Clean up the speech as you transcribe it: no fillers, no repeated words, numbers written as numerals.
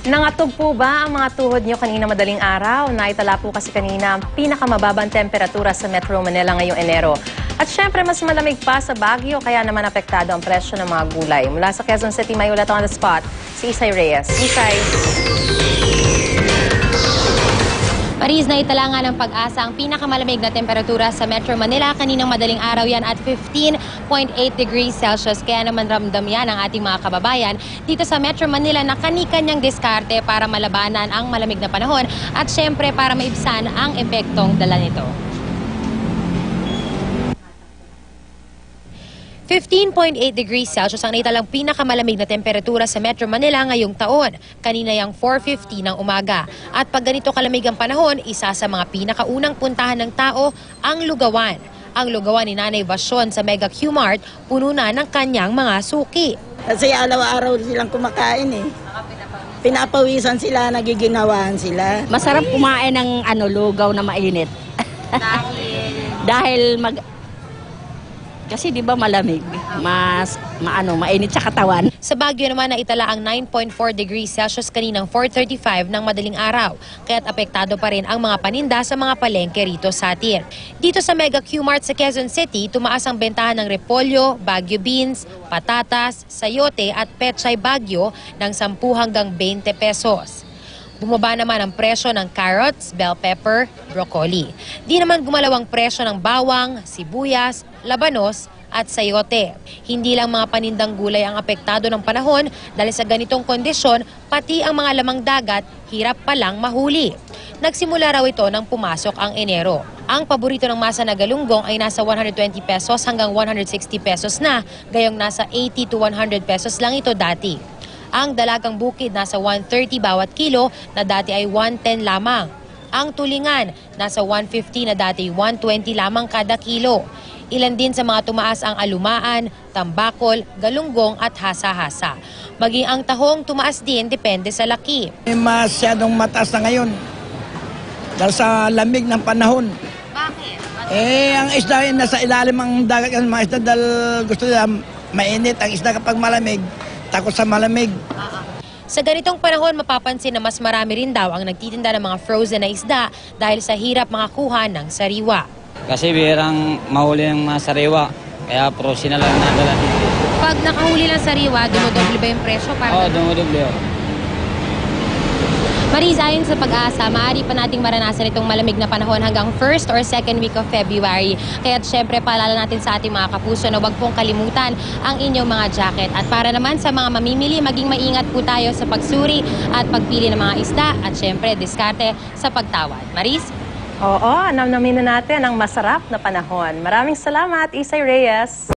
Nangatog po ba ang mga tuhod nyo kanina madaling araw? Naitala po kasi kanina ang pinakamababang temperatura sa Metro Manila ngayong Enero. At syempre, mas malamig pa sa Baguio, kaya naman apektado ang presyo ng mga gulay. Mula sa Quezon City, may ulat on the spot, si Isay Reyes. Isay. Maris, naitala nga ng Pag-asa ang pinakamalamig na temperatura sa Metro Manila. Kaninang madaling araw yan at 15.8 degrees Celsius. Kaya naman ramdam yan ang ating mga kababayan dito sa Metro Manila na kani-kanyang diskarte para malabanan ang malamig na panahon at syempre para maibsan ang epektong dala nito. 15.8 degrees Celsius ang naitalang pinakamalamig na temperatura sa Metro Manila ngayong taon. Kanina yung 4:50 ng umaga. At pag ganito kalamig ang panahon, isa sa mga pinakaunang puntahan ng tao ang lugawan. Ang lugawan ni Nanay Basyon sa Mega Q-Mart puno na ng kanyang mga suki. Kasi araw-araw silang kumakain eh. Pinapawisan sila, nagiginawahan sila. Masarap kumain ng lugaw na mainit. Dahil kasi di ba malamig, mainit sa katawan. Sa Baguio naman naitala ang 9.4 degrees Celsius kaninang 4:35 ng madaling araw. Kaya't apektado pa rin ang mga paninda sa mga palengke rito sa atin. Dito sa Mega Q-Mart sa Quezon City, tumaas ang bentahan ng repolyo, Baguio beans, patatas, sayote at pechay Baguio ng 10 hanggang 20 pesos. Bumaba naman ang presyo ng carrots, bell pepper, broccoli. Di naman gumalaw ang presyo ng bawang, sibuyas, labanos at sayote. Hindi lang mga panindang gulay ang apektado ng panahon dahil sa ganitong kondisyon, pati ang mga lamang dagat hirap palang mahuli. Nagsimula raw ito nang pumasok ang Enero. Ang paborito ng masa na galunggong ay nasa 120 pesos hanggang 160 pesos na, gayong nasa 80 to 100 pesos lang ito dati. Ang dalagang bukid nasa 130 bawat kilo na dati ay 110 lamang. Ang tulingan nasa 150 na dati 120 lamang kada kilo. Ilan din sa mga tumaas ang alumaan, tambakol, galunggong at hasa-hasa. Maging ang tahong tumaas din depende sa laki. Masyadong mataas na ngayon dahil sa lamig ng panahon. Bakit? Ang isda ay nasa ilalim ang dagat ng mga isda dahil gusto nila mainit. Ang isda kapag malamig, takot sa malamig. Sa ganitong panahon, mapapansin na mas marami rin daw ang nagtitinda ng mga frozen na isda dahil sa hirap makakuha ng sariwa. Kasi bihirang mahuli ng mga sariwa, kaya frozen na lang nadala dito. Pag nakahuli ng sariwa, dumodoble ba yung presyo? Oo, dumodoble. Maris, ayon sa Pag-asa, maaari pa nating maranasan itong malamig na panahon hanggang 1st or 2nd week of February. Kaya't syempre paalala natin sa ating mga kapuso na huwag pong kalimutan ang inyong mga jacket. At para naman sa mga mamimili, maging maingat po tayo sa pagsuri at pagpili ng mga isda at syempre diskarte sa pagtawad. Maris? Oo, namnamin na natin ang masarap na panahon. Maraming salamat, Isay Reyes.